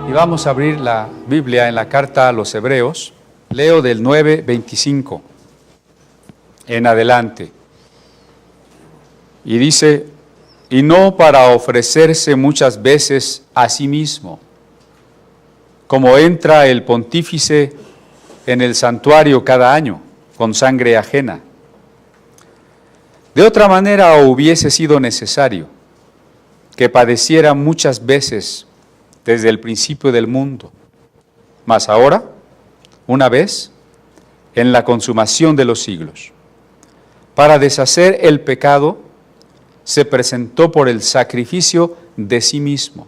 Y vamos a abrir la Biblia en la carta a los Hebreos. Leo del 9:25 en adelante. Y dice, y no para ofrecerse muchas veces a sí mismo, como entra el pontífice en el santuario cada año, con sangre ajena. De otra manera hubiese sido necesario que padeciera muchas veces desde el principio del mundo. Mas ahora, una vez, en la consumación de los siglos, para deshacer el pecado, se presentó por el sacrificio de sí mismo.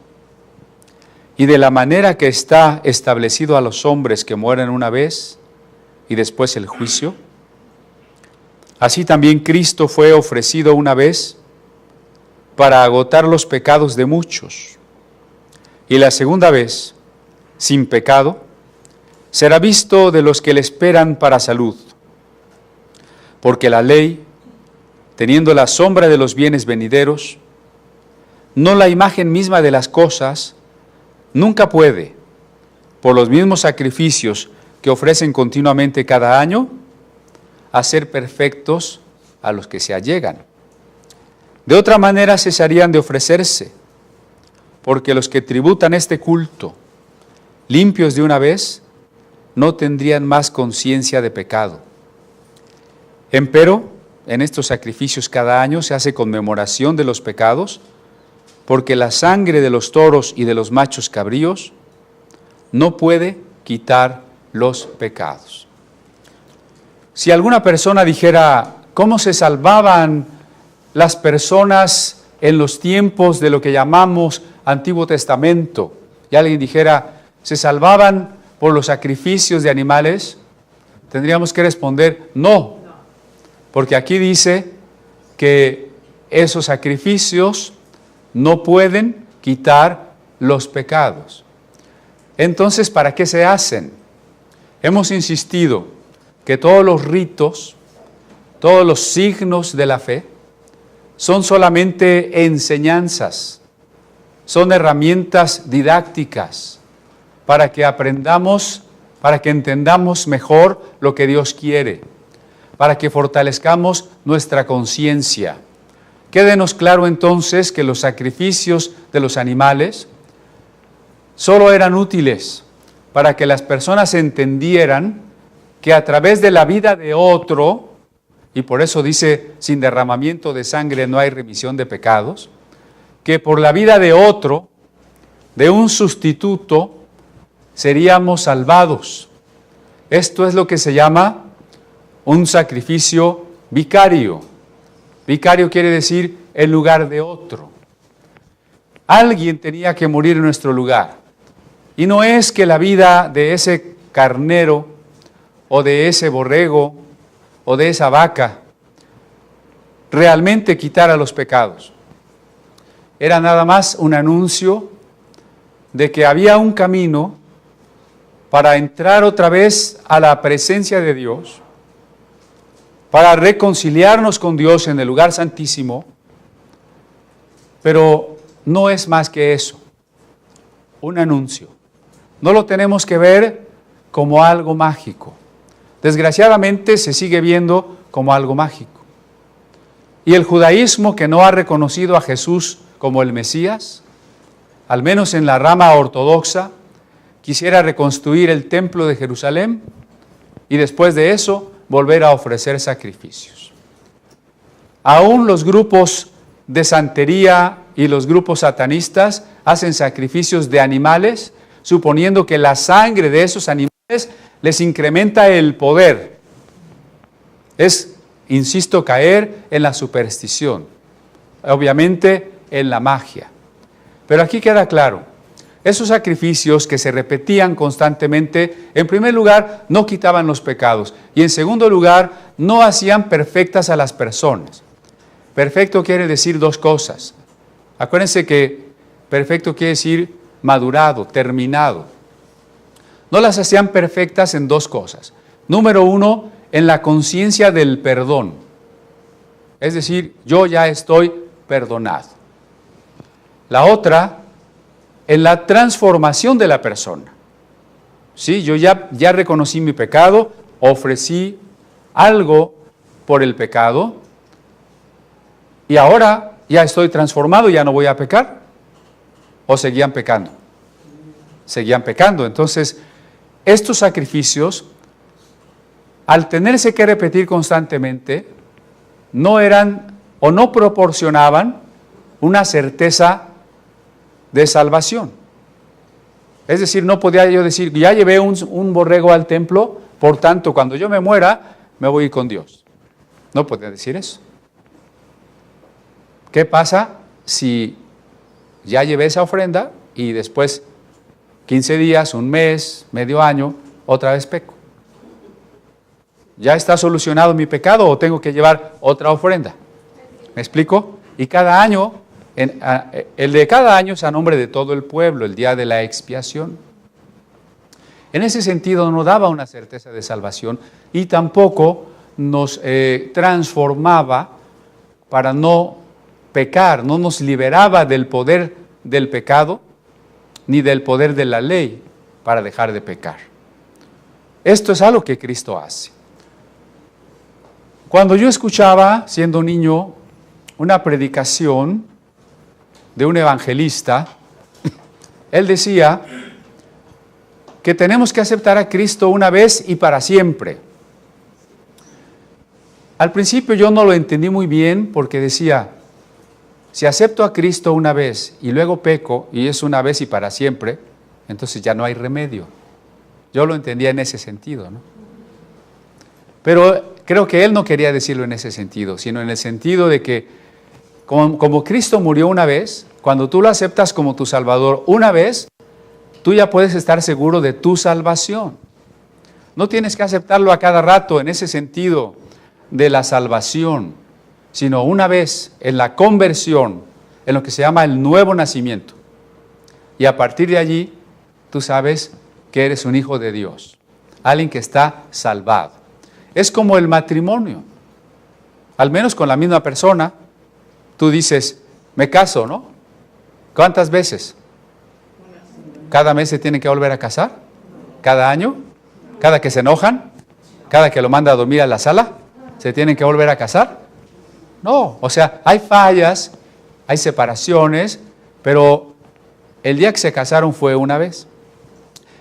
Y de la manera que está establecido a los hombres que mueren una vez y después el juicio, así también Cristo fue ofrecido una vez para agotar los pecados de muchos. Y la segunda vez, sin pecado, será visto de los que le esperan para salud. Porque la ley, teniendo la sombra de los bienes venideros, no la imagen misma de las cosas, nunca puede, por los mismos sacrificios que ofrecen continuamente cada año, hacer perfectos a los que se allegan. De otra manera cesarían de ofrecerse, porque los que tributan este culto, limpios de una vez, no tendrían más conciencia de pecado. Empero, en estos sacrificios cada año se hace conmemoración de los pecados, porque la sangre de los toros y de los machos cabríos no puede quitar los pecados. Si alguna persona dijera, ¿cómo se salvaban las personas en los tiempos de lo que llamamos Antiguo Testamento? Y alguien dijera, ¿se salvaban por los sacrificios de animales? Tendríamos que responder, no. Porque aquí dice que esos sacrificios no pueden quitar los pecados. Entonces, ¿para qué se hacen? Hemos insistido que todos los ritos, todos los signos de la fe, son solamente enseñanzas, son herramientas didácticas para que aprendamos, para que entendamos mejor lo que Dios quiere, para que fortalezcamos nuestra conciencia. Quédenos claro entonces que los sacrificios de los animales solo eran útiles para que las personas entendieran que a través de la vida de otro, y por eso dice, sin derramamiento de sangre no hay remisión de pecados, que por la vida de otro, de un sustituto, seríamos salvados. Esto es lo que se llama un sacrificio vicario. Vicario quiere decir en lugar de otro. Alguien tenía que morir en nuestro lugar. Y no es que la vida de ese carnero o de ese borrego o de esa vaca realmente quitara los pecados. Era nada más un anuncio de que había un camino para entrar otra vez a la presencia de Dios, para reconciliarnos con Dios en el lugar santísimo, pero no es más que eso, un anuncio. No lo tenemos que ver como algo mágico. Desgraciadamente se sigue viendo como algo mágico. Y el judaísmo que no ha reconocido a Jesús como el Mesías, al menos en la rama ortodoxa, quisiera reconstruir el templo de Jerusalén y después de eso volver a ofrecer sacrificios. Aún los grupos de santería y los grupos satanistas hacen sacrificios de animales, suponiendo que la sangre de esos animales les incrementa el poder. Es, insisto, caer en la superstición, obviamente en la magia. Pero aquí queda claro, esos sacrificios que se repetían constantemente, en primer lugar, no quitaban los pecados y en segundo lugar, no hacían perfectas a las personas. Perfecto quiere decir dos cosas. Acuérdense que perfecto quiere decir madurado, terminado. No las hacían perfectas en dos cosas. Número uno, en la conciencia del perdón. Es decir, yo ya estoy perdonado. La otra, en la transformación de la persona. Sí, yo ya reconocí mi pecado, ofrecí algo por el pecado y ahora ya estoy transformado, ya no voy a pecar. ¿O seguían pecando? Seguían pecando. Entonces, estos sacrificios, al tenerse que repetir constantemente, no eran o no proporcionaban una certeza de salvación. Es decir, no podía yo decir, ya llevé un borrego al templo, por tanto, cuando yo me muera, me voy a ir con Dios. No podía decir eso. ¿Qué pasa si ya llevé esa ofrenda y después 15 días, un mes, medio año, otra vez peco? ¿Ya está solucionado mi pecado o tengo que llevar otra ofrenda? ¿Me explico? Y cada año, el de cada año es a nombre de todo el pueblo, el día de la expiación. En ese sentido no daba una certeza de salvación y tampoco nos transformaba para no pecar, no nos liberaba del poder del pecado ni del poder de la ley para dejar de pecar. Esto es algo que Cristo hace. Cuando yo escuchaba, siendo niño, una predicación de un evangelista, él decía que tenemos que aceptar a Cristo una vez y para siempre. Al principio yo no lo entendí muy bien porque decía, si acepto a Cristo una vez y luego peco y es una vez y para siempre, entonces ya no hay remedio. Yo lo entendía en ese sentido, ¿no? Pero creo que él no quería decirlo en ese sentido, sino en el sentido de que como Cristo murió una vez, cuando tú lo aceptas como tu Salvador una vez, tú ya puedes estar seguro de tu salvación. No tienes que aceptarlo a cada rato en ese sentido de la salvación, sino una vez en la conversión, en lo que se llama el nuevo nacimiento. Y a partir de allí, tú sabes que eres un hijo de Dios, alguien que está salvado. Es como el matrimonio, al menos con la misma persona. Tú dices, me caso, ¿no? ¿Cuántas veces? ¿Cada mes se tienen que volver a casar? ¿Cada año? ¿Cada que se enojan? ¿Cada que lo manda a dormir a la sala? ¿Se tienen que volver a casar? No, o sea, hay fallas, hay separaciones, pero el día que se casaron fue una vez.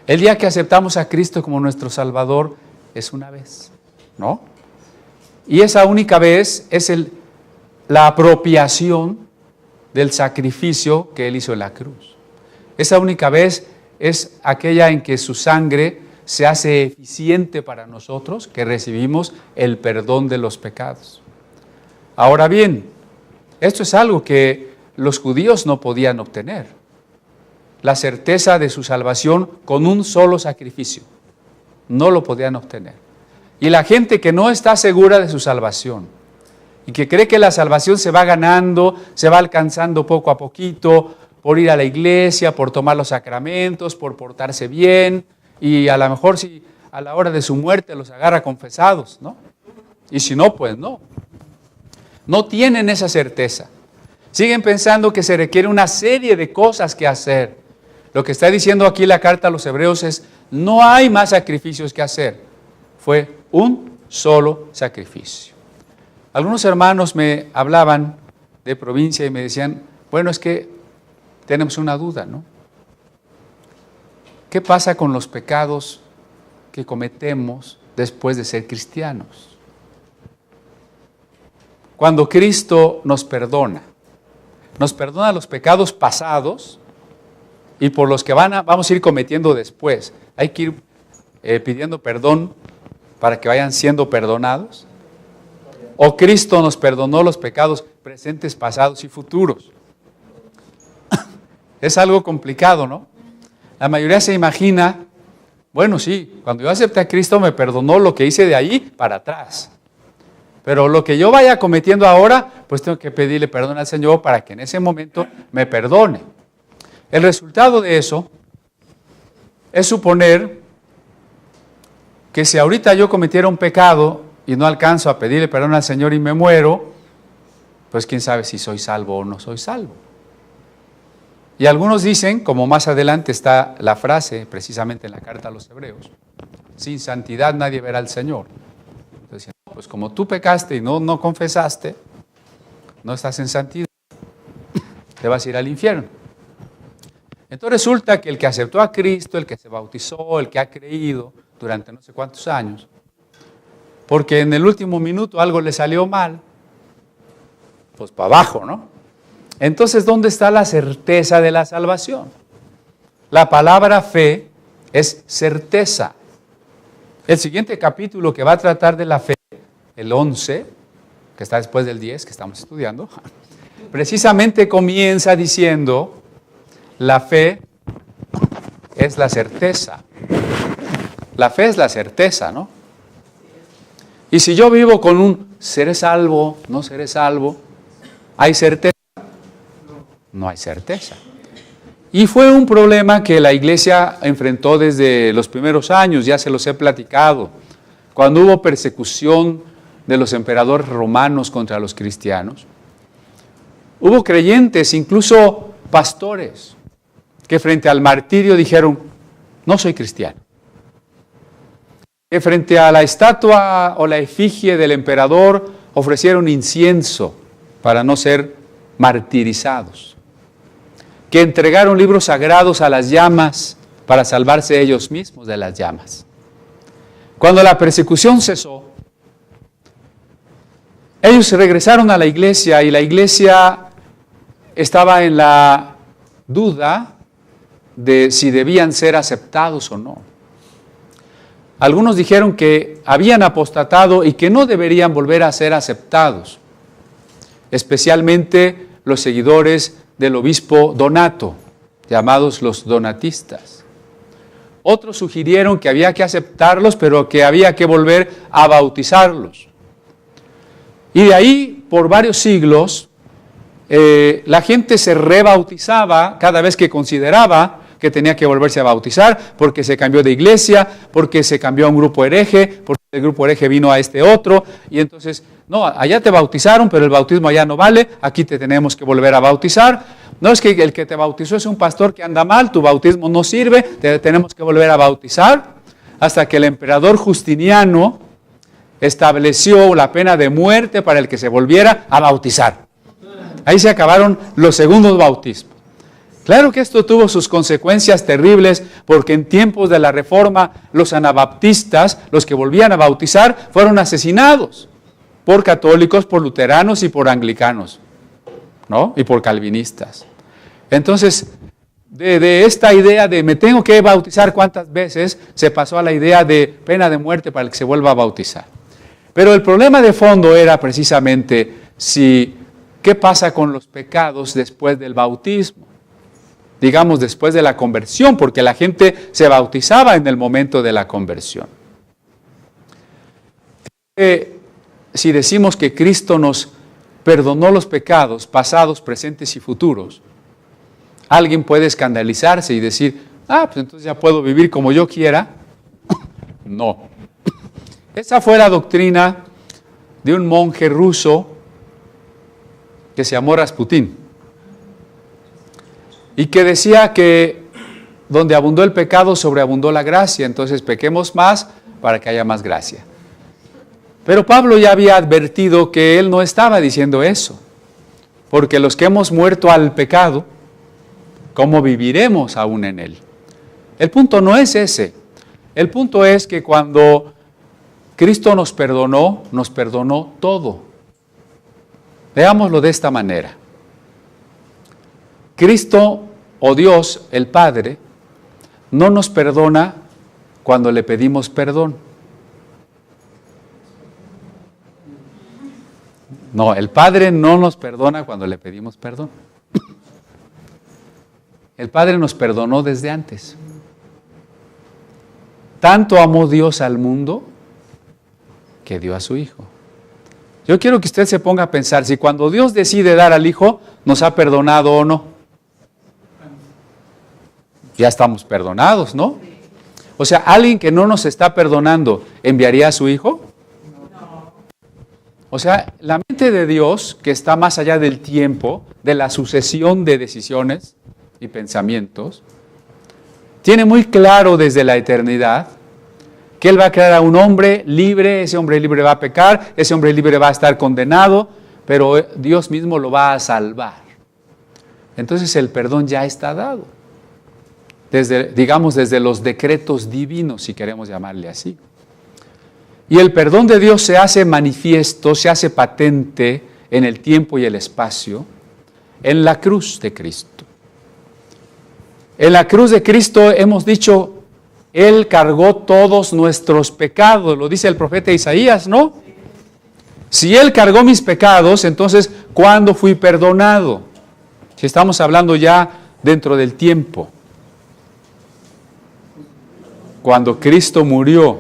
El día que aceptamos a Cristo como nuestro Salvador es una vez, ¿no? Y esa única vez es la apropiación del sacrificio que Él hizo en la cruz. Esa única vez es aquella en que su sangre se hace eficiente para nosotros, que recibimos el perdón de los pecados. Ahora bien, esto es algo que los judíos no podían obtener, la certeza de su salvación con un solo sacrificio. No lo podían obtener. Y la gente que no está segura de su salvación y que cree que la salvación se va ganando, se va alcanzando poco a poquito, por ir a la iglesia, por tomar los sacramentos, por portarse bien, y a lo mejor si a la hora de su muerte los agarra confesados, ¿no? Y si no, pues no. No tienen esa certeza. Siguen pensando que se requiere una serie de cosas que hacer. Lo que está diciendo aquí la carta a los hebreos es, no hay más sacrificios que hacer. Fue un solo sacrificio. Algunos hermanos me hablaban de provincia y me decían, bueno, es que tenemos una duda, ¿no? ¿Qué pasa con los pecados que cometemos después de ser cristianos? Cuando Cristo nos perdona los pecados pasados y por los que vamos a ir cometiendo después. Hay que ir pidiendo perdón para que vayan siendo perdonados. O Cristo nos perdonó los pecados presentes, pasados y futuros. Es algo complicado, ¿no? La mayoría se imagina, bueno, sí, cuando yo acepté a Cristo me perdonó lo que hice de ahí para atrás. Pero lo que yo vaya cometiendo ahora, pues tengo que pedirle perdón al Señor para que en ese momento me perdone. El resultado de eso es suponer que si ahorita yo cometiera un pecado y no alcanzo a pedirle perdón al Señor y me muero, pues quién sabe si soy salvo o no soy salvo. Y algunos dicen, como más adelante está la frase, precisamente en la carta a los Hebreos, sin santidad nadie verá al Señor. Entonces, pues como tú pecaste y no confesaste, no estás en santidad, te vas a ir al infierno. Entonces resulta que el que aceptó a Cristo, el que se bautizó, el que ha creído durante no sé cuántos años, porque en el último minuto algo le salió mal, pues para abajo, ¿no? Entonces, ¿dónde está la certeza de la salvación? La palabra fe es certeza. El siguiente capítulo que va a tratar de la fe, el 11, que está después del 10 que estamos estudiando, precisamente comienza diciendo, la fe es la certeza. La fe es la certeza, ¿no? Y si yo vivo con un seré salvo, no seré salvo, ¿hay certeza? No hay certeza. Y fue un problema que la iglesia enfrentó desde los primeros años, ya se los he platicado, cuando hubo persecución de los emperadores romanos contra los cristianos. Hubo creyentes, incluso pastores, que frente al martirio dijeron, no soy cristiano. Que frente a la estatua o la efigie del emperador ofrecieron incienso para no ser martirizados. Que entregaron libros sagrados a las llamas para salvarse ellos mismos de las llamas. Cuando la persecución cesó, ellos regresaron a la iglesia y la iglesia estaba en la duda de si debían ser aceptados o no. Algunos dijeron que habían apostatado y que no deberían volver a ser aceptados, especialmente los seguidores del obispo Donato, llamados los donatistas. Otros sugirieron que había que aceptarlos, pero que había que volver a bautizarlos. Y de ahí, por varios siglos, la gente se rebautizaba cada vez que consideraba que tenía que volverse a bautizar, porque se cambió de iglesia, porque se cambió a un grupo hereje, porque el grupo hereje vino a este otro, y entonces, no, allá te bautizaron, pero el bautismo allá no vale, aquí te tenemos que volver a bautizar. No es que el que te bautizó es un pastor que anda mal, tu bautismo no sirve, te tenemos que volver a bautizar, hasta que el emperador Justiniano estableció la pena de muerte para el que se volviera a bautizar. Ahí se acabaron los segundos bautismos. Claro que esto tuvo sus consecuencias terribles, porque en tiempos de la Reforma los anabaptistas, los que volvían a bautizar, fueron asesinados por católicos, por luteranos y por anglicanos, ¿no? Y por calvinistas. Entonces, de esta idea de me tengo que bautizar cuántas veces, se pasó a la idea de pena de muerte para el que se vuelva a bautizar. Pero el problema de fondo era precisamente qué pasa con los pecados después del bautismo. Digamos, después de la conversión, porque la gente se bautizaba en el momento de la conversión. Si decimos que Cristo nos perdonó los pecados pasados, presentes y futuros, alguien puede escandalizarse y decir, pues entonces ya puedo vivir como yo quiera. No. Esa fue la doctrina de un monje ruso que se llamó Rasputín, y que decía que donde abundó el pecado, sobreabundó la gracia, entonces pequemos más para que haya más gracia. Pero Pablo ya había advertido que él no estaba diciendo eso, porque los que hemos muerto al pecado, ¿cómo viviremos aún en él? El punto no es ese, el punto es que cuando Cristo nos perdonó todo. Veámoslo de esta manera. Cristo o Dios, el Padre, no nos perdona cuando le pedimos perdón. No, el Padre no nos perdona cuando le pedimos perdón. El Padre nos perdonó desde antes. Tanto amó Dios al mundo que dio a su Hijo. Yo quiero que usted se ponga a pensar si cuando Dios decide dar al Hijo, ¿nos ha perdonado o no? Ya estamos perdonados, ¿no? O sea, ¿alguien que no nos está perdonando enviaría a su Hijo? O sea, la mente de Dios, que está más allá del tiempo, de la sucesión de decisiones, y pensamientos, tiene muy claro desde la eternidad que Él va a crear a un hombre libre, ese hombre libre va a pecar, ese hombre libre va a estar condenado, pero Dios mismo lo va a salvar. Entonces el perdón ya está dado, desde los decretos divinos, si queremos llamarle así. Y el perdón de Dios se hace manifiesto, se hace patente en el tiempo y el espacio, en la cruz de Cristo. En la cruz de Cristo hemos dicho, Él cargó todos nuestros pecados, lo dice el profeta Isaías, ¿no? Si Él cargó mis pecados, entonces, ¿cuándo fui perdonado? Si estamos hablando ya dentro del tiempo. Cuando Cristo murió.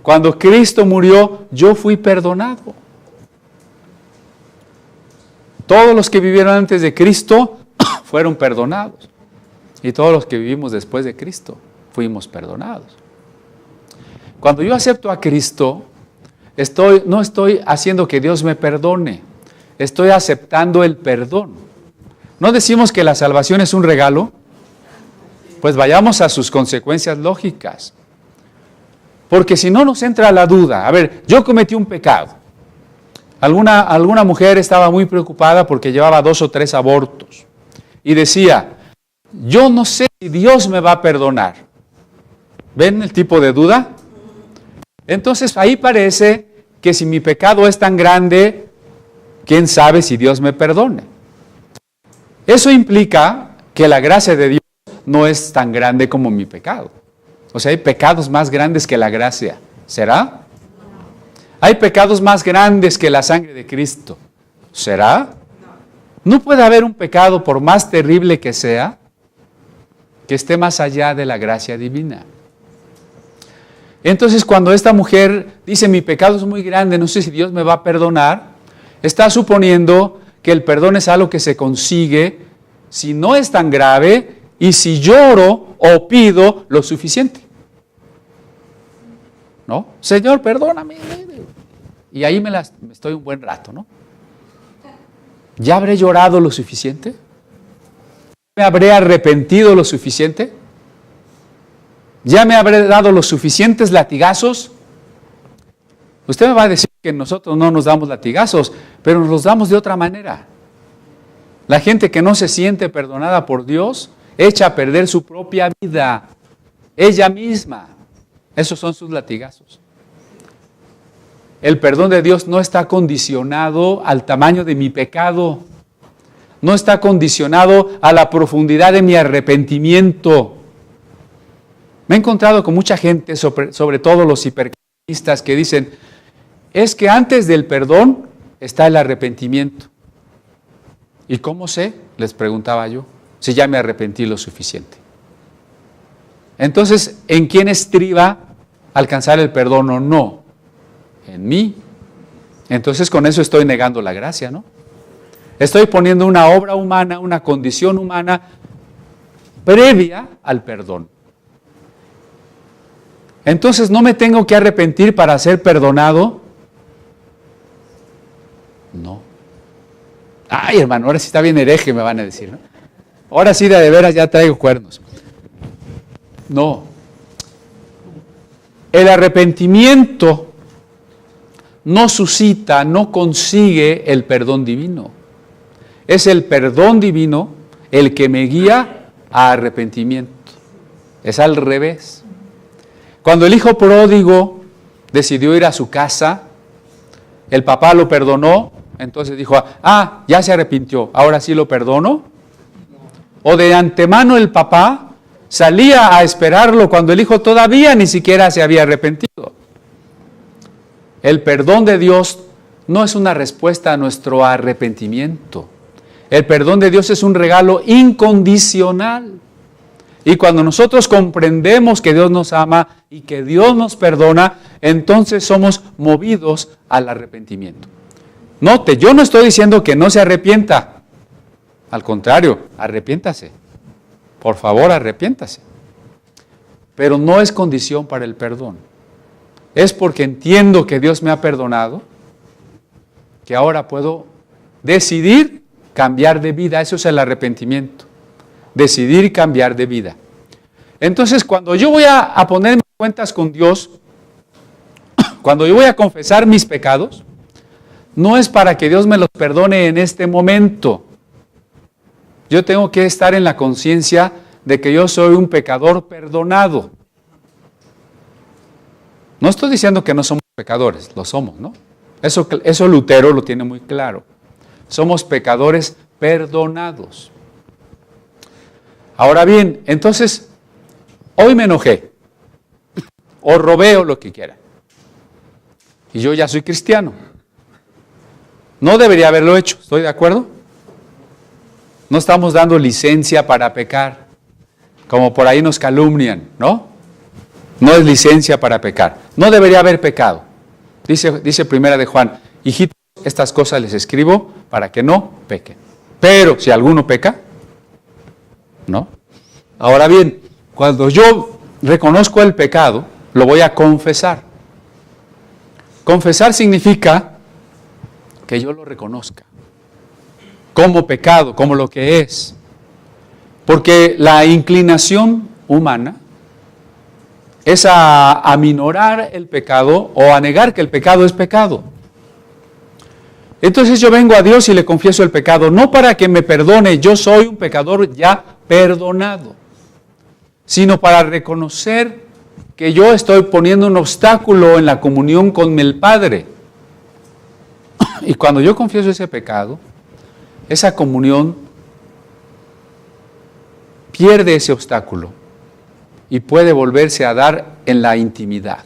Cuando Cristo murió, yo fui perdonado. Todos los que vivieron antes de Cristo fueron perdonados. Y todos los que vivimos después de Cristo fuimos perdonados. Cuando yo acepto a Cristo, no estoy haciendo que Dios me perdone, estoy aceptando el perdón. ¿No decimos que la salvación es un regalo? Pues vayamos a sus consecuencias lógicas. Porque si no nos entra la duda, a ver, yo cometí un pecado. Alguna mujer estaba muy preocupada porque llevaba 2 o 3 abortos. Y decía, yo no sé si Dios me va a perdonar. ¿Ven el tipo de duda? Entonces ahí parece que si mi pecado es tan grande, ¿quién sabe si Dios me perdone? Eso implica que la gracia de Dios no es tan grande como mi pecado. O sea, hay pecados más grandes que la gracia. ¿Será? Hay pecados más grandes que la sangre de Cristo. ¿Será? No puede haber un pecado, por más terrible que sea, que esté más allá de la gracia divina. Entonces, cuando esta mujer dice, mi pecado es muy grande, no sé si Dios me va a perdonar, está suponiendo que el perdón es algo que se consigue si no es tan grave y si lloro o pido lo suficiente. ¿No? Señor, perdóname. Y ahí me estoy un buen rato, ¿no? ¿Ya habré llorado lo suficiente? ¿Me habré arrepentido lo suficiente? ¿Ya me habré dado los suficientes latigazos? Usted me va a decir que nosotros no nos damos latigazos, pero nos los damos de otra manera. La gente que no se siente perdonada por Dios echa a perder su propia vida, ella misma. Esos son sus latigazos. El perdón de Dios no está condicionado al tamaño de mi pecado. No está condicionado a la profundidad de mi arrepentimiento. Me he encontrado con mucha gente, sobre todo los hipercristianistas, que dicen, es que antes del perdón está el arrepentimiento. ¿Y cómo sé? Les preguntaba yo, si ya me arrepentí lo suficiente. Entonces, ¿en quién estriba alcanzar el perdón o no? En mí. Entonces, con eso estoy negando la gracia, ¿no? Estoy poniendo una obra humana, una condición humana previa al perdón. Entonces, ¿no me tengo que arrepentir para ser perdonado? No. Ay, hermano, ahora sí está bien hereje, me van a decir, ¿no? Ahora sí de veras ya traigo cuernos. No. El arrepentimiento no suscita, no consigue el perdón divino. Es el perdón divino el que me guía a arrepentimiento. Es al revés. Cuando el hijo pródigo decidió ir a su casa, el papá lo perdonó, entonces dijo, ya se arrepintió, ahora sí lo perdono. O de antemano el papá salía a esperarlo cuando el hijo todavía ni siquiera se había arrepentido. El perdón de Dios no es una respuesta a nuestro arrepentimiento. El perdón de Dios es un regalo incondicional. Y cuando nosotros comprendemos que Dios nos ama y que Dios nos perdona, entonces somos movidos al arrepentimiento. Note, yo no estoy diciendo que no se arrepienta. Al contrario, arrepiéntase. Por favor, arrepiéntase. Pero no es condición para el perdón. Es porque entiendo que Dios me ha perdonado, que ahora puedo decidir cambiar de vida. Eso es el arrepentimiento. decidir cambiar de vida. Entonces, cuando yo voy a ponerme cuentas con Dios, cuando yo voy a confesar mis pecados, no es para que Dios me los perdone en este momento. Yo tengo que estar en la conciencia de que yo soy un pecador perdonado. No estoy diciendo que no somos pecadores, lo somos, ¿no? Eso Lutero lo tiene muy claro. Somos pecadores perdonados. Ahora bien, entonces, hoy me enojé, o robé o lo que quiera, y yo ya soy cristiano. No debería haberlo hecho, ¿estoy de acuerdo? No estamos dando licencia para pecar, como por ahí nos calumnian, ¿no? No es licencia para pecar. No debería haber pecado. Dice Primera de Juan, hijitos, estas cosas les escribo para que no pequen. Pero si alguno peca, ¿no? Ahora bien, cuando yo reconozco el pecado, lo voy a confesar. Confesar significa que yo lo reconozca como pecado, como lo que es. Porque la inclinación humana es a aminorar el pecado o a negar que el pecado es pecado. Entonces yo vengo a Dios y le confieso el pecado, no para que me perdone, yo soy un pecador ya perdonado, sino para reconocer que yo estoy poniendo un obstáculo en la comunión con el Padre. Y cuando yo confieso ese pecado, esa comunión pierde ese obstáculo y puede volverse a dar en la intimidad.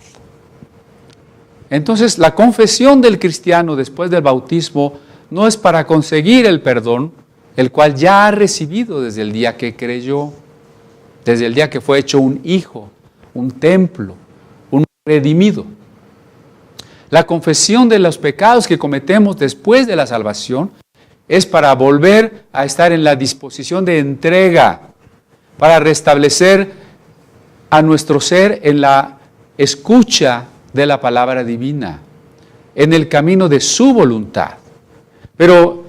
Entonces, la confesión del cristiano después del bautismo no es para conseguir el perdón, el cual ya ha recibido desde el día que creyó, desde el día que fue hecho un hijo, un templo, un redimido. La confesión de los pecados que cometemos después de la salvación es para volver a estar en la disposición de entrega, para restablecer a nuestro ser en la escucha de la palabra divina, en el camino de su voluntad. Pero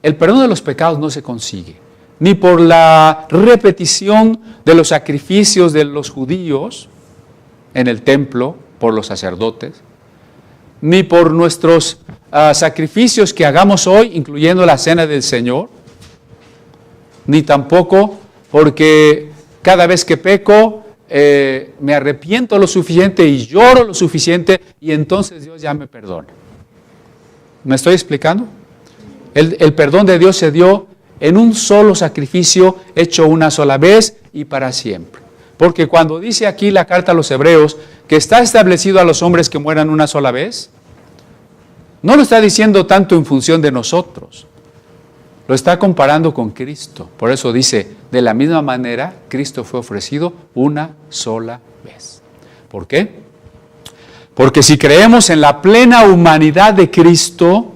el perdón de los pecados no se consigue, ni por la repetición de los sacrificios de los judíos en el templo, por los sacerdotes, ni por nuestros sacrificios que hagamos hoy, incluyendo la cena del Señor, ni tampoco porque cada vez que peco, me arrepiento lo suficiente y lloro lo suficiente y entonces Dios ya me perdona. ¿Me estoy explicando? El perdón de Dios se dio en un solo sacrificio hecho una sola vez y para siempre. Porque cuando dice aquí la carta a los Hebreos que está establecido a los hombres que mueran una sola vez, no lo está diciendo tanto en función de nosotros, lo está comparando con Cristo. Por eso dice, de la misma manera, Cristo fue ofrecido una sola vez. ¿Por qué? Porque si creemos en la plena humanidad de Cristo,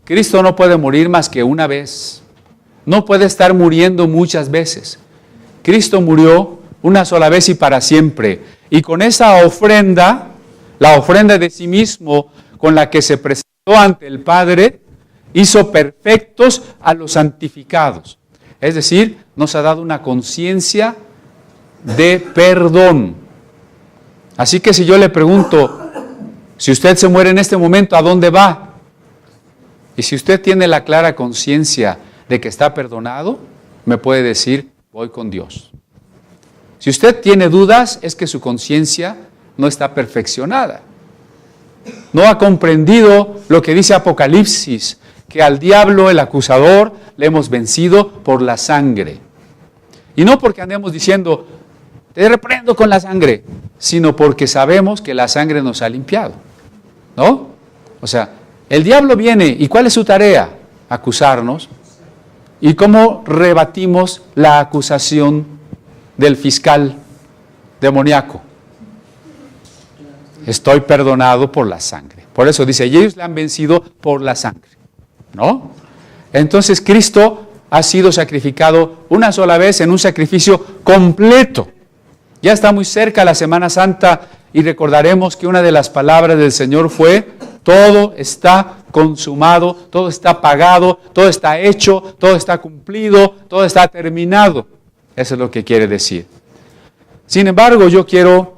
Cristo no puede morir más que una vez. No puede estar muriendo muchas veces. Cristo murió una sola vez y para siempre. Y con esa ofrenda, la ofrenda de sí mismo con la que se presentó ante el Padre, hizo perfectos a los santificados. Es decir, nos ha dado una conciencia de perdón. Así que si yo le pregunto, si usted se muere en este momento, ¿a dónde va? Y si usted tiene la clara conciencia de que está perdonado, me puede decir, voy con Dios. Si usted tiene dudas, es que su conciencia no está perfeccionada. No ha comprendido lo que dice Apocalipsis, que al diablo, el acusador, le hemos vencido por la sangre. Y no porque andemos diciendo, te reprendo con la sangre, sino porque sabemos que la sangre nos ha limpiado, ¿no? O sea, el diablo viene, ¿y cuál es su tarea? Acusarnos. ¿Y cómo rebatimos la acusación del fiscal demoníaco? Estoy perdonado por la sangre. Por eso dice, y ellos le han vencido por la sangre, ¿no? Entonces Cristo ha sido sacrificado una sola vez en un sacrificio completo. Ya está muy cerca la Semana Santa y recordaremos que una de las palabras del Señor fue, todo está consumado, todo está pagado, todo está hecho, todo está cumplido, todo está terminado. Eso es lo que quiere decir. Sin embargo, yo quiero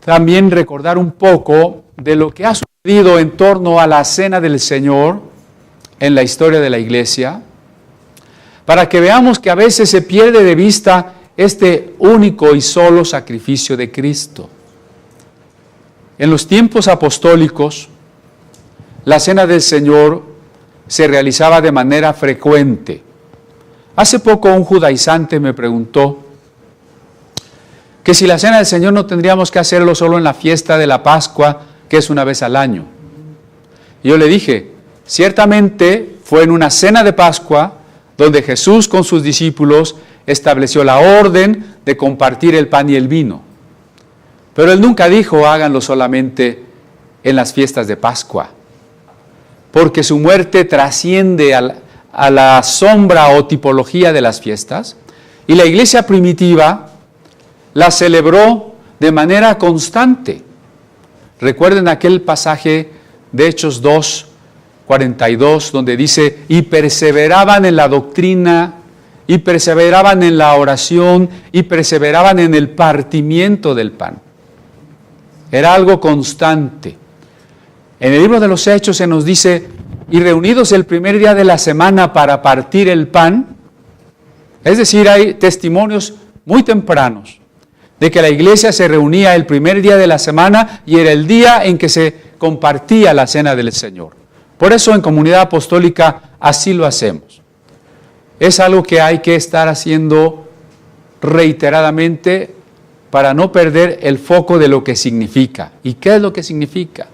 también recordar un poco de lo que ha sucedido en torno a la cena del Señor en la historia de la iglesia, para que veamos que a veces se pierde de vista este único y solo sacrificio de Cristo. En los tiempos apostólicos, la cena del Señor se realizaba de manera frecuente. Hace poco un judaizante me preguntó que si la cena del Señor no tendríamos que hacerlo solo en la fiesta de la Pascua, que es una vez al año. Y yo le dije, ciertamente fue en una cena de Pascua donde Jesús con sus discípulos estableció la orden de compartir el pan y el vino. Pero Él nunca dijo, háganlo solamente en las fiestas de Pascua, porque su muerte trasciende a la sombra o tipología de las fiestas, y la iglesia primitiva la celebró de manera constante. Recuerden aquel pasaje de Hechos 2:42, donde dice, y perseveraban en la doctrina, y perseveraban en la oración, y perseveraban en el partimiento del pan. Era algo constante. En el libro de los Hechos se nos dice, y reunidos el primer día de la semana para partir el pan, es decir, hay testimonios muy tempranos de que la iglesia se reunía el primer día de la semana y era el día en que se compartía la cena del Señor. Por eso en Comunidad Apostólica así lo hacemos. Es algo que hay que estar haciendo reiteradamente para no perder el foco de lo que significa. ¿Y qué es lo que significa?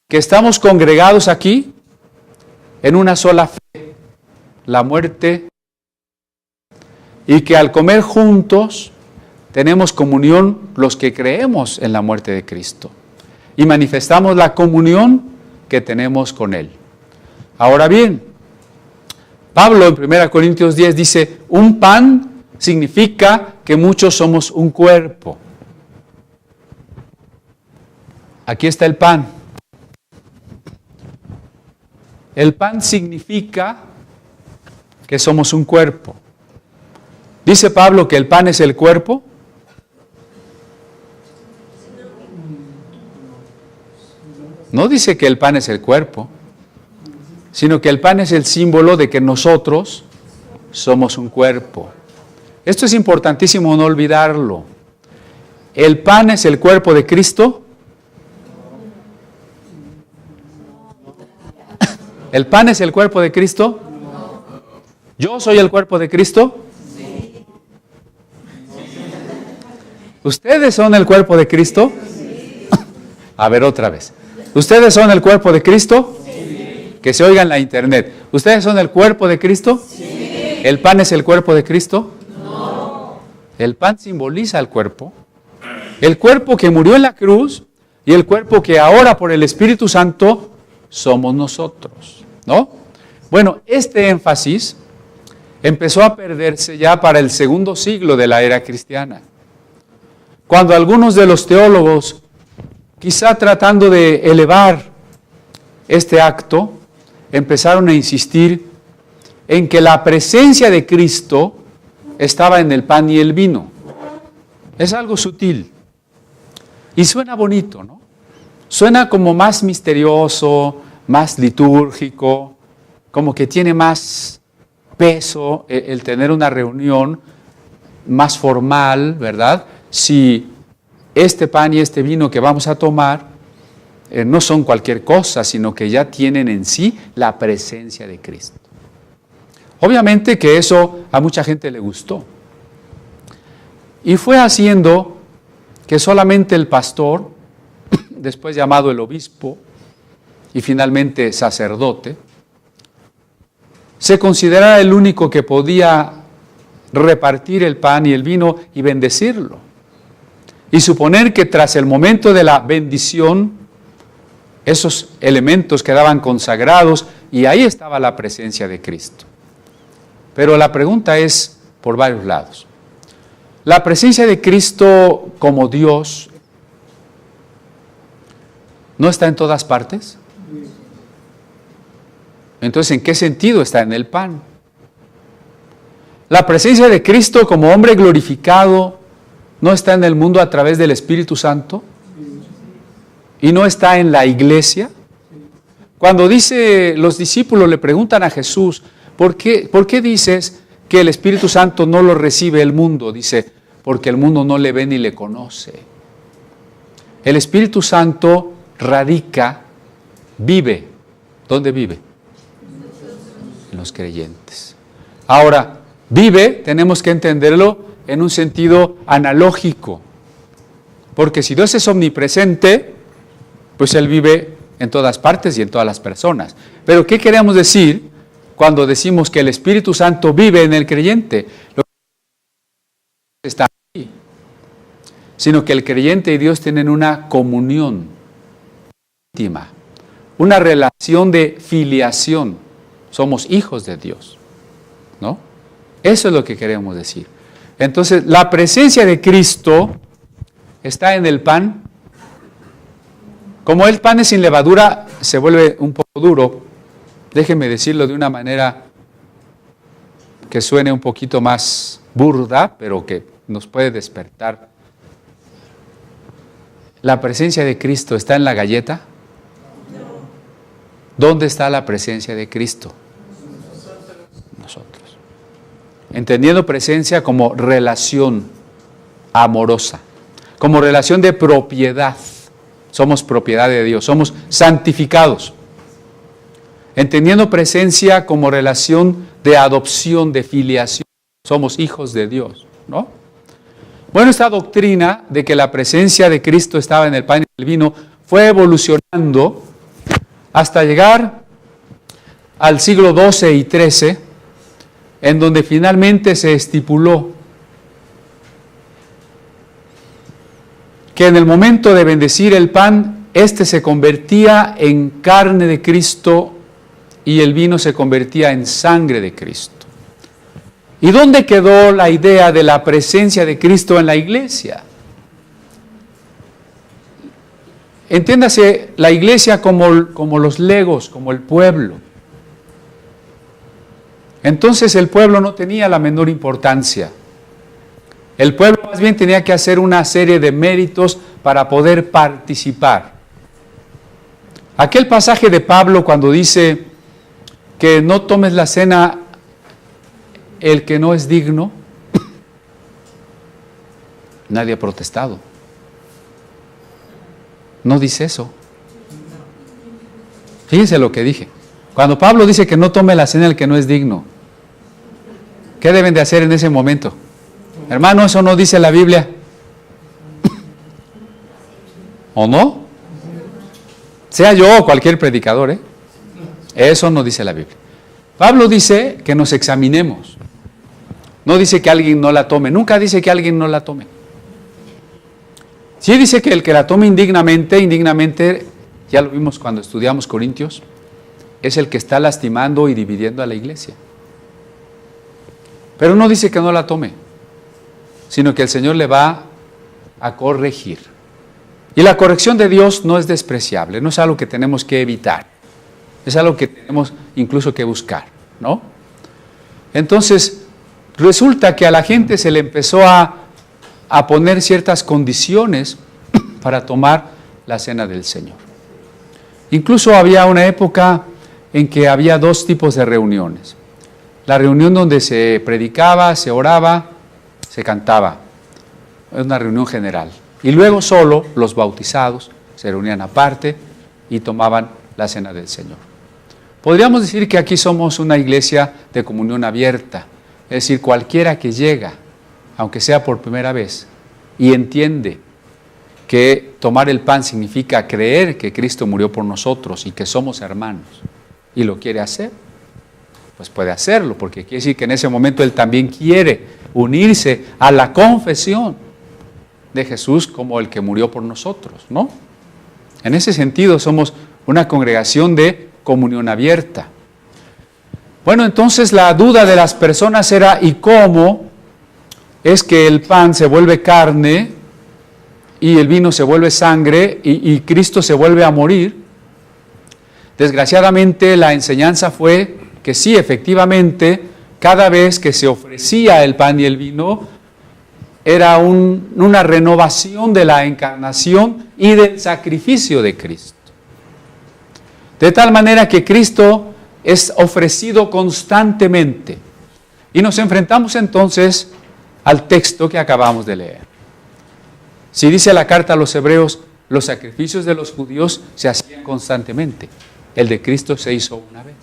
Que estamos congregados aquí en una sola fe, la muerte, y que al comer juntos tenemos comunión los que creemos en la muerte de Cristo y manifestamos la comunión que tenemos con Él. Ahora bien, Pablo en 1 Corintios 10 dice, un pan significa que muchos somos un cuerpo. Aquí está el pan. El pan significa que somos un cuerpo. ¿Dice Pablo que el pan es el cuerpo? No dice que el pan es el cuerpo, sino que el pan es el símbolo de que nosotros somos un cuerpo. Esto es importantísimo no olvidarlo. ¿El pan es el cuerpo de Cristo? ¿El pan es el cuerpo de Cristo? ¿Yo soy el cuerpo de Cristo? ¿Ustedes son el cuerpo de Cristo? A ver otra vez. ¿Ustedes son el cuerpo de Cristo? Sí. Que se oiga en la internet. ¿Ustedes son el cuerpo de Cristo? Sí. ¿El pan es el cuerpo de Cristo? No. El pan simboliza el cuerpo que murió en la cruz y el cuerpo que ahora por el Espíritu Santo somos nosotros, ¿no? Bueno, este énfasis empezó a perderse ya para el segundo siglo de la era cristiana, cuando algunos de los teólogos, quizá tratando de elevar este acto, empezaron a insistir en que la presencia de Cristo estaba en el pan y el vino. Es algo sutil y suena bonito, ¿no? Suena como más misterioso, más litúrgico, como que tiene más peso el tener una reunión más formal, ¿verdad? Si este pan y este vino que vamos a tomar no son cualquier cosa, sino que ya tienen en sí la presencia de Cristo. Obviamente que eso a mucha gente le gustó. Y fue haciendo que solamente el pastor, después llamado el obispo y finalmente sacerdote, se considerara el único que podía repartir el pan y el vino y bendecirlo. Y suponer que tras el momento de la bendición, esos elementos quedaban consagrados y ahí estaba la presencia de Cristo. Pero la pregunta es por varios lados. ¿La presencia de Cristo como Dios no está en todas partes? Entonces, ¿en qué sentido está en el pan? La presencia de Cristo como hombre glorificado no está en el mundo a través del Espíritu Santo y no está en la iglesia. Cuando dice, los discípulos le preguntan a Jesús, ¿por qué dices que el Espíritu Santo no lo recibe el mundo? Dice, porque el mundo no le ve ni le conoce. El Espíritu Santo radica, vive. ¿Dónde vive? En los creyentes. Ahora, vive, tenemos que entenderlo en un sentido analógico. Porque si Dios es omnipresente, pues Él vive en todas partes y en todas las personas. Pero ¿qué queremos decir cuando decimos que el Espíritu Santo vive en el creyente? Lo que está ahí, sino que el creyente y Dios tienen una comunión íntima, una relación de filiación. Somos hijos de Dios, ¿no? Eso es lo que queremos decir. Entonces, la presencia de Cristo está en el pan. Como el pan es sin levadura, se vuelve un poco duro. Déjenme decirlo de una manera que suene un poquito más burda, pero que nos puede despertar. ¿La presencia de Cristo está en la galleta? ¿Dónde está la presencia de Cristo? Nosotros. Entendiendo presencia como relación amorosa, como relación de propiedad. Somos propiedad de Dios, somos santificados. Entendiendo presencia como relación de adopción, de filiación. Somos hijos de Dios, ¿no? Bueno, esta doctrina de que la presencia de Cristo estaba en el pan y el vino fue evolucionando hasta llegar al siglo XII y XIII, en donde finalmente se estipuló que en el momento de bendecir el pan, éste se convertía en carne de Cristo y el vino se convertía en sangre de Cristo. ¿Y dónde quedó la idea de la presencia de Cristo en la iglesia? Entiéndase la iglesia como los legos, como el pueblo. Entonces el pueblo no tenía la menor importancia. El pueblo más bien tenía que hacer una serie de méritos para poder participar. Aquel pasaje de Pablo cuando dice que no tomes la cena el que no es digno, nadie ha protestado. No dice eso. Fíjense lo que dije. Cuando Pablo dice que no tome la cena el que no es digno, ¿qué deben de hacer en ese momento? Hermano, eso no dice la Biblia. ¿O no? Sea yo o cualquier predicador, eso no dice la Biblia. Pablo dice que nos examinemos. No dice que alguien no la tome. Nunca dice que alguien no la tome. Sí dice que el que la tome indignamente, ya lo vimos cuando estudiamos Corintios, es el que está lastimando y dividiendo a la iglesia. Pero no dice que no la tome, sino que el Señor le va a corregir. Y la corrección de Dios no es despreciable, no es algo que tenemos que evitar, es algo que tenemos incluso que buscar, ¿no? Entonces, resulta que a la gente se le empezó a poner ciertas condiciones para tomar la cena del Señor. Incluso había una época en que había dos tipos de reuniones. La reunión donde se predicaba, se oraba, se cantaba. Es una reunión general. Y luego solo los bautizados se reunían aparte y tomaban la cena del Señor. Podríamos decir que aquí somos una iglesia de comunión abierta. Es decir, cualquiera que llega, aunque sea por primera vez, y entiende que tomar el pan significa creer que Cristo murió por nosotros y que somos hermanos, y lo quiere hacer, pues puede hacerlo, porque quiere decir que en ese momento él también quiere unirse a la confesión de Jesús como el que murió por nosotros, ¿no? En ese sentido somos una congregación de comunión abierta. Bueno, entonces la duda de las personas era, ¿y cómo es que el pan se vuelve carne y el vino se vuelve sangre y Cristo se vuelve a morir? Desgraciadamente la enseñanza fue que sí, efectivamente, cada vez que se ofrecía el pan y el vino, era una renovación de la encarnación y del sacrificio de Cristo. De tal manera que Cristo es ofrecido constantemente. Y nos enfrentamos entonces al texto que acabamos de leer. Si dice la carta a los hebreos, los sacrificios de los judíos se hacían constantemente. El de Cristo se hizo una vez.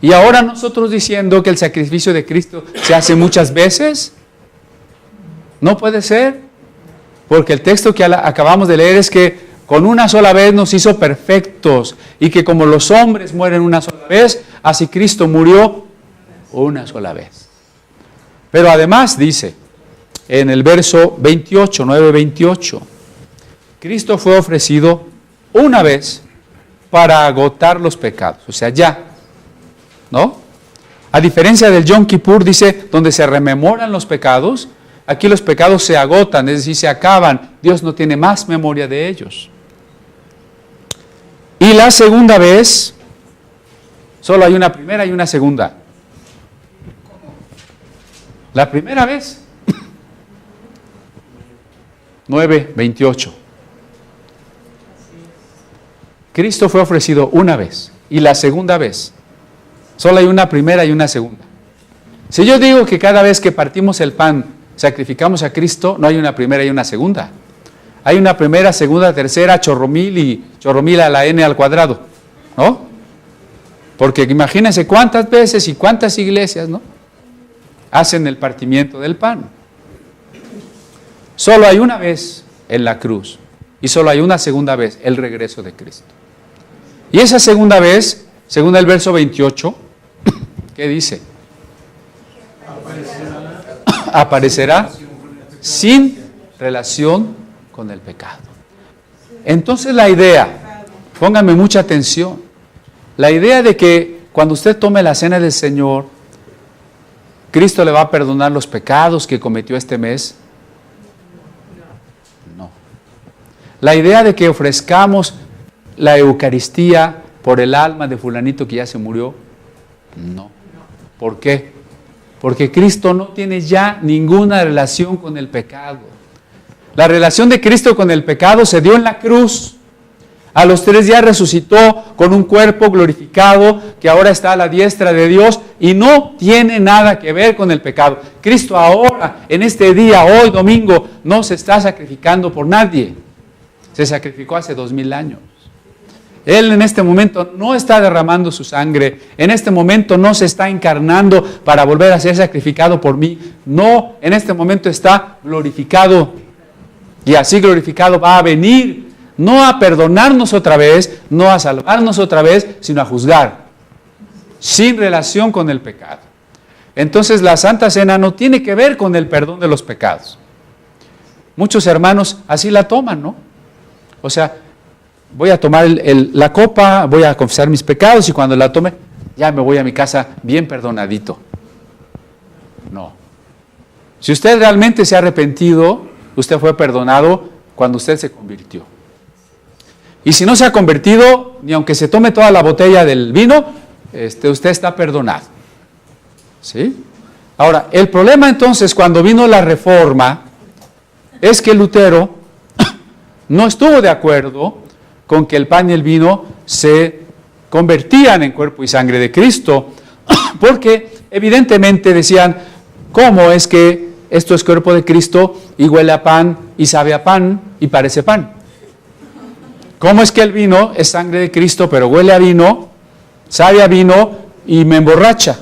Y ahora nosotros diciendo que el sacrificio de Cristo se hace muchas veces, no puede ser, porque el texto que acabamos de leer es que con una sola vez nos hizo perfectos, y que como los hombres mueren una sola vez, así Cristo murió una sola vez. Pero además dice, en el verso 28, 9:28, Cristo fue ofrecido una vez para agotar los pecados, o sea, ya, ¿no? A diferencia del Yom Kippur, dice, donde se rememoran los pecados, aquí los pecados se agotan, es decir, se acaban. Dios no tiene más memoria de ellos. Y la segunda vez, solo hay una primera y una segunda. La primera vez, 9:28. Cristo fue ofrecido una vez, y la segunda vez, solo hay una primera y una segunda. Si yo digo que cada vez que partimos el pan sacrificamos a Cristo, no hay una primera y una segunda. Hay una primera, segunda, tercera, chorromil y chorromil a la n al cuadrado, ¿no? Porque imagínense cuántas veces y cuántas iglesias, ¿no?, hacen el partimiento del pan. Solo hay una vez en la cruz y solo hay una segunda vez, el regreso de Cristo. Y esa segunda vez, según el verso 28, ¿qué dice? Aparecerá sin relación con el pecado. Entonces la idea, pónganme mucha atención, la idea de que cuando usted tome la cena del Señor, Cristo le va a perdonar los pecados que cometió este mes. No. La idea de que ofrezcamos la Eucaristía por el alma de fulanito que ya se murió, no. ¿Por qué? Porque Cristo no tiene ya ninguna relación con el pecado. La relación de Cristo con el pecado se dio en la cruz. A los 3 días resucitó con un cuerpo glorificado que ahora está a la diestra de Dios y no tiene nada que ver con el pecado. Cristo ahora, en este día, hoy domingo, no se está sacrificando por nadie. Se sacrificó hace 2000 años. Él en este momento no está derramando su sangre, en este momento no se está encarnando para volver a ser sacrificado por mí. No, en este momento está glorificado y así glorificado va a venir, no a perdonarnos otra vez, no a salvarnos otra vez, sino a juzgar, sin relación con el pecado. Entonces la Santa Cena no tiene que ver con el perdón de los pecados. Muchos hermanos así la toman, ¿no? O sea, voy a tomar la copa, voy a confesar mis pecados y cuando la tome, ya me voy a mi casa bien perdonadito. No. Si usted realmente se ha arrepentido, usted fue perdonado cuando usted se convirtió. Y si no se ha convertido, ni aunque se tome toda la botella del vino, usted está perdonado. ¿Sí? Ahora, el problema entonces cuando vino la Reforma es que Lutero no estuvo de acuerdo con que el pan y el vino se convertían en cuerpo y sangre de Cristo, porque evidentemente decían, ¿cómo es que esto es cuerpo de Cristo y huele a pan y sabe a pan y parece pan? ¿Cómo es que el vino es sangre de Cristo pero huele a vino, sabe a vino y me emborracha?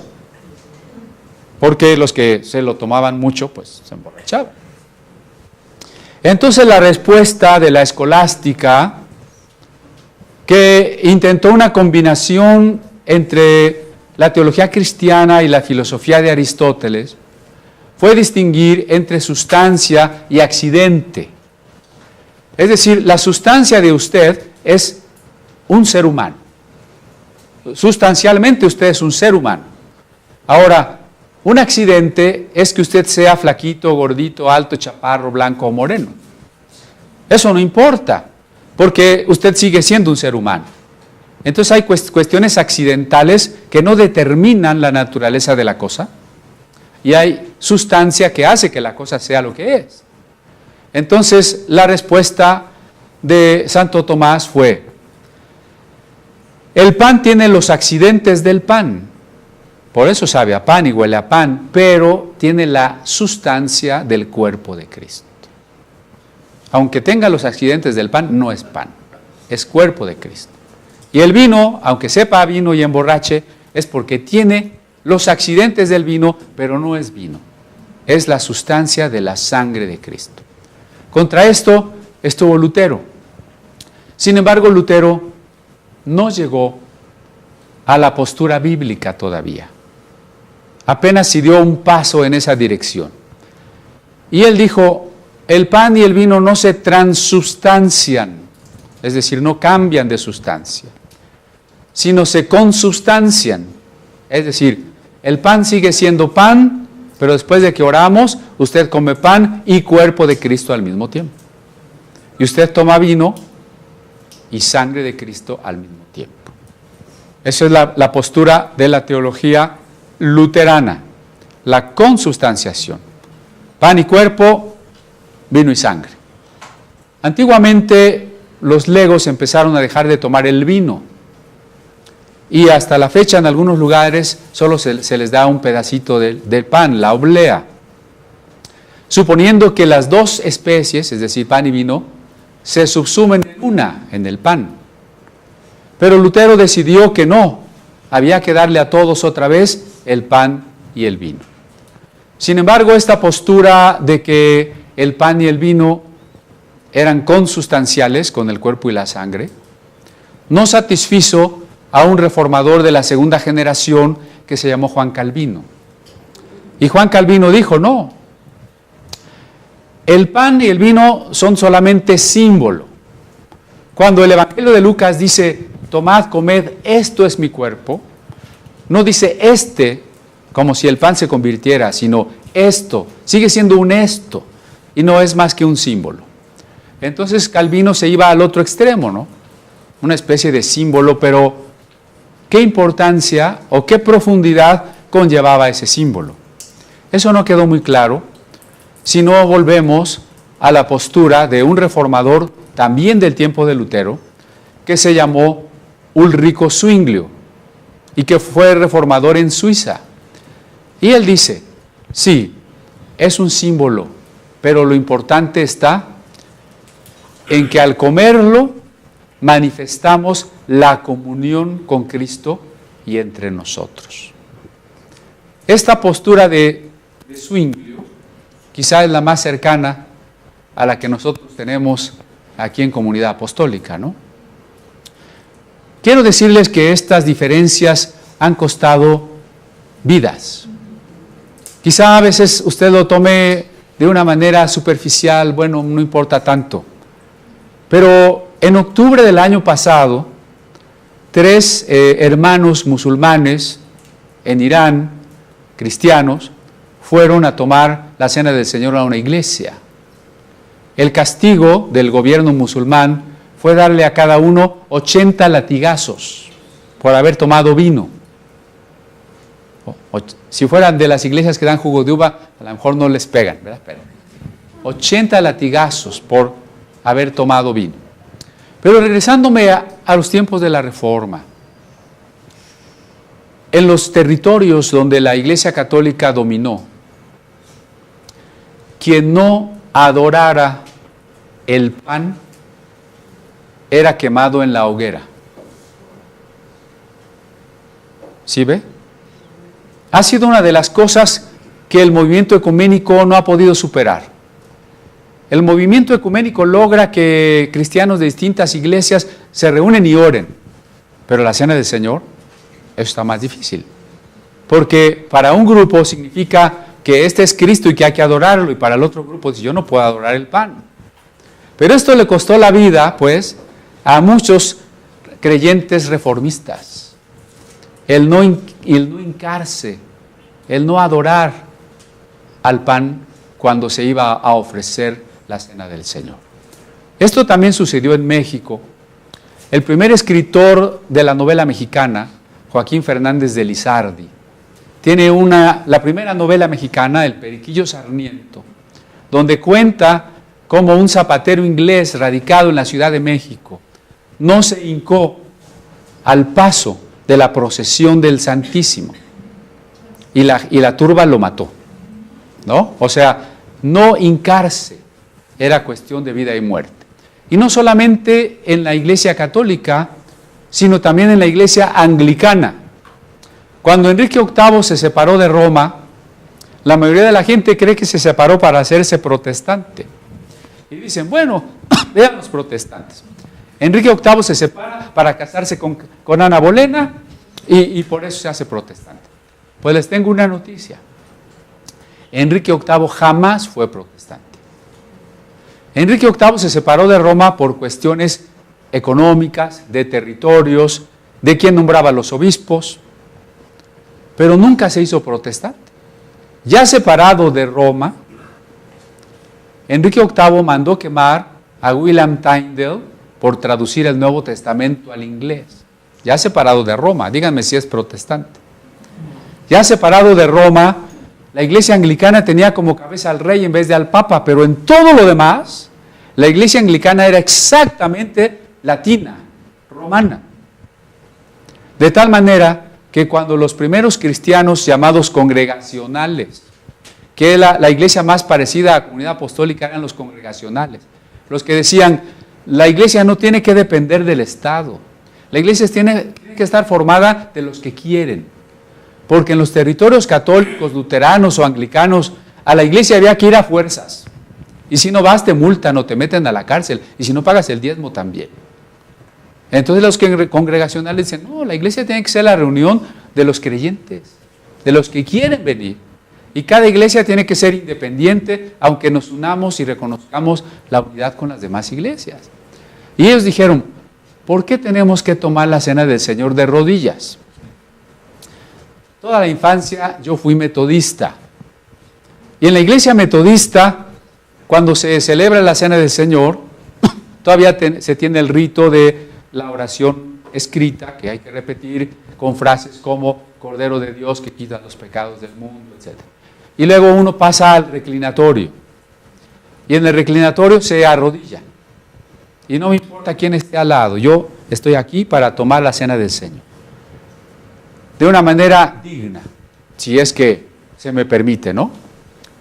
Porque los que se lo tomaban mucho, pues se emborrachaban. Entonces la respuesta de la escolástica, que intentó una combinación entre la teología cristiana y la filosofía de Aristóteles, fue distinguir entre sustancia y accidente. Es decir, la sustancia de usted es un ser humano. Sustancialmente usted es un ser humano. Ahora, un accidente es que usted sea flaquito, gordito, alto, chaparro, blanco o moreno. Eso no importa, porque usted sigue siendo un ser humano. Entonces hay cuestiones accidentales que no determinan la naturaleza de la cosa y hay sustancia que hace que la cosa sea lo que es. Entonces la respuesta de Santo Tomás fue: el pan tiene los accidentes del pan, por eso sabe a pan y huele a pan, pero tiene la sustancia del cuerpo de Cristo. Aunque tenga los accidentes del pan, no es pan, es cuerpo de Cristo. Y el vino, aunque sepa a vino y emborrache, es porque tiene los accidentes del vino, pero no es vino. Es la sustancia de la sangre de Cristo. Contra esto estuvo Lutero. Sin embargo, Lutero no llegó a la postura bíblica todavía. Apenas si dio un paso en esa dirección. Y él dijo: el pan y el vino no se transubstancian, es decir, no cambian de sustancia, sino se consubstancian. Es decir, el pan sigue siendo pan, pero después de que oramos, usted come pan y cuerpo de Cristo al mismo tiempo. Y usted toma vino y sangre de Cristo al mismo tiempo. Esa es la postura de la teología luterana, la consubstanciación. Pan y cuerpo, vino y sangre. Antiguamente los legos empezaron a dejar de tomar el vino y hasta la fecha en algunos lugares solo se les da un pedacito del pan, la oblea, suponiendo que las dos especies, es decir, pan y vino, se subsumen en una, en el pan. Pero Lutero decidió que no, había que darle a todos otra vez el pan y el vino. Sin embargo, esta postura de que el pan y el vino eran consustanciales con el cuerpo y la sangre, no satisfizo a un reformador de la segunda generación que se llamó Juan Calvino. Y Juan Calvino dijo: no, el pan y el vino son solamente símbolo. Cuando el Evangelio de Lucas dice: tomad, comed, esto es mi cuerpo, no dice este como si el pan se convirtiera, sino esto, sigue siendo un esto, y no es más que un símbolo. Entonces Calvino se iba al otro extremo, ¿no? Una especie de símbolo, pero ¿qué importancia o qué profundidad conllevaba ese símbolo? Eso no quedó muy claro si no volvemos a la postura de un reformador también del tiempo de Lutero, que se llamó Ulrico Zwinglio y que fue reformador en Suiza. Y él dice: sí, es un símbolo, pero lo importante está en que al comerlo manifestamos la comunión con Cristo y entre nosotros. Esta postura de Zwinglio quizá es la más cercana a la que nosotros tenemos aquí en Comunidad Apostólica, ¿no? Quiero decirles que estas diferencias han costado vidas. Quizá a veces usted lo tome de una manera superficial, bueno, no importa tanto. Pero en octubre del año pasado, 3 hermanos musulmanes en Irán, cristianos, fueron a tomar la cena del Señor a una iglesia. El castigo del gobierno musulmán fue darle a cada uno 80 latigazos por haber tomado vino. Si fueran de las iglesias que dan jugo de uva, a lo mejor no les pegan, ¿verdad? Pero 80 latigazos por haber tomado vino. Pero regresándome a los tiempos de la Reforma, en los territorios donde la Iglesia Católica dominó, quien no adorara el pan era quemado en la hoguera. ¿Sí ve? Ha sido una de las cosas que el movimiento ecuménico no ha podido superar. El movimiento ecuménico logra que cristianos de distintas iglesias se reúnen y oren, pero la cena del Señor, eso está más difícil. Porque para un grupo significa que este es Cristo y que hay que adorarlo, y para el otro grupo dice: yo no puedo adorar el pan. Pero esto le costó la vida, pues, a muchos creyentes reformistas. El no hincarse, el no adorar al pan cuando se iba a ofrecer la cena del Señor. Esto también sucedió en México. El primer escritor de la novela mexicana, Joaquín Fernández de Lizardi, tiene la primera novela mexicana, El Periquillo Sarmiento, donde cuenta cómo un zapatero inglés radicado en la Ciudad de México no se hincó al paso de la procesión del Santísimo y la turba lo mató, ¿no? O sea, no hincarse era cuestión de vida y muerte. Y no solamente en la Iglesia Católica, sino también en la Iglesia Anglicana. Cuando Enrique VIII se separó de Roma, la mayoría de la gente cree que se separó para hacerse protestante. Y dicen, bueno, vean los protestantes. Enrique VIII se separa para casarse con Ana Bolena y por eso se hace protestante. Pues les tengo una noticia. Enrique VIII jamás fue protestante. Enrique VIII se separó de Roma por cuestiones económicas, de territorios, de quién nombraba a los obispos, pero nunca se hizo protestante. Ya separado de Roma, Enrique VIII mandó quemar a William Tyndale por traducir el Nuevo Testamento al inglés. Ya separado de Roma, díganme si es protestante. Ya separado de Roma, la Iglesia Anglicana tenía como cabeza al rey en vez de al papa, pero en todo lo demás, la Iglesia Anglicana era exactamente latina, romana. De tal manera que cuando los primeros cristianos llamados congregacionales, que la iglesia más parecida a la comunidad apostólica eran los congregacionales, los que decían, la iglesia no tiene que depender del Estado, la iglesia tiene que estar formada de los que quieren, porque en los territorios católicos, luteranos o anglicanos, a la iglesia había que ir a fuerzas, y si no vas te multan o te meten a la cárcel, y si no pagas el diezmo también. Entonces los congregacionales dicen, no, la iglesia tiene que ser la reunión de los creyentes, de los que quieren venir. Y cada iglesia tiene que ser independiente, aunque nos unamos y reconozcamos la unidad con las demás iglesias. Y ellos dijeron, ¿por qué tenemos que tomar la cena del Señor de rodillas? Toda la infancia yo fui metodista. Y en la iglesia metodista, cuando se celebra la cena del Señor, todavía se tiene el rito de la oración escrita, que hay que repetir con frases como Cordero de Dios que quita los pecados del mundo, etc. Y luego uno pasa al reclinatorio. Y en el reclinatorio se arrodilla. Y no me importa quién esté al lado, yo estoy aquí para tomar la cena del Señor. De una manera digna, si es que se me permite, ¿no?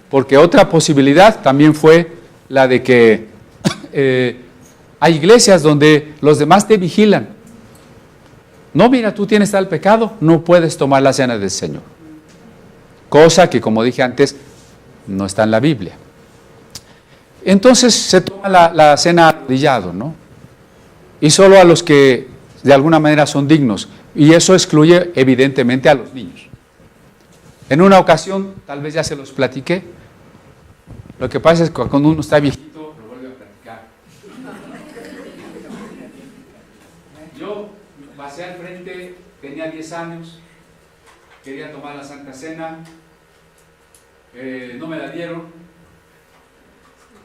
Porque otra posibilidad también fue la de que hay iglesias donde los demás te vigilan. No, mira, tú tienes tal pecado, no puedes tomar la cena del Señor. Cosa que, como dije antes, no está en la Biblia. Entonces se toma la cena arrodillado, ¿no? Y solo a los que de alguna manera son dignos. Y eso excluye evidentemente a los niños. En una ocasión, tal vez ya se los platiqué, lo que pasa es que cuando uno está viejito, lo vuelve a platicar. Yo pasé al frente, tenía 10 años, quería tomar la Santa Cena, no me la dieron,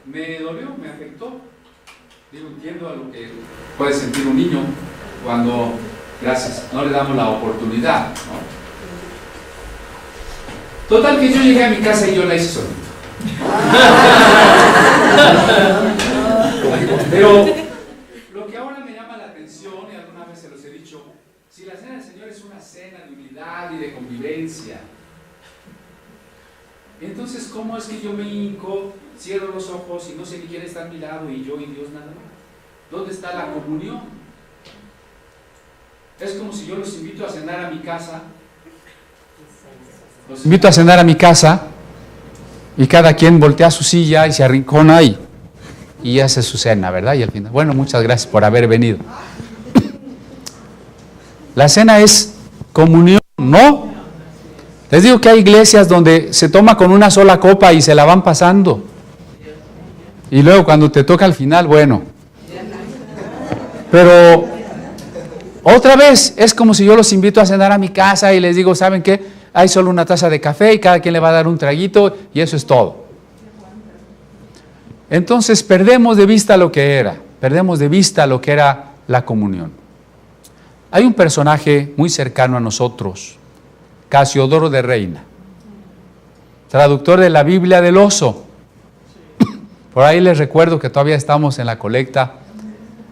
me dolió, me afectó. Digo, entiendo a lo que puede sentir un niño cuando, gracias, no le damos la oportunidad, ¿no? Total que yo llegué a mi casa y yo la hice solito. Pero lo que ahora me llama la atención, y alguna vez se los he dicho, si la cena del Señor es una cena de unidad y de convivencia, entonces ¿cómo es que yo me hinco, cierro los ojos y no sé ni quién está a mi lado y yo y Dios nada más? ¿Dónde está la comunión? Es como si yo los invito a cenar a mi casa. Los invito a cenar a mi casa y cada quien voltea a su silla y se arrincona y hace su cena, ¿verdad? Y al final, bueno, muchas gracias por haber venido. La cena es comunión, ¿no? Les digo que hay iglesias donde se toma con una sola copa y se la van pasando. Y luego cuando te toca al final, bueno. Pero otra vez es como si yo los invito a cenar a mi casa y les digo, ¿saben qué? Hay solo una taza de café y cada quien le va a dar un traguito y eso es todo. Entonces perdemos de vista lo que era la comunión. Hay un personaje muy cercano a nosotros, Casiodoro de Reina, traductor de la Biblia del Oso. Por ahí les recuerdo que todavía estamos en la colecta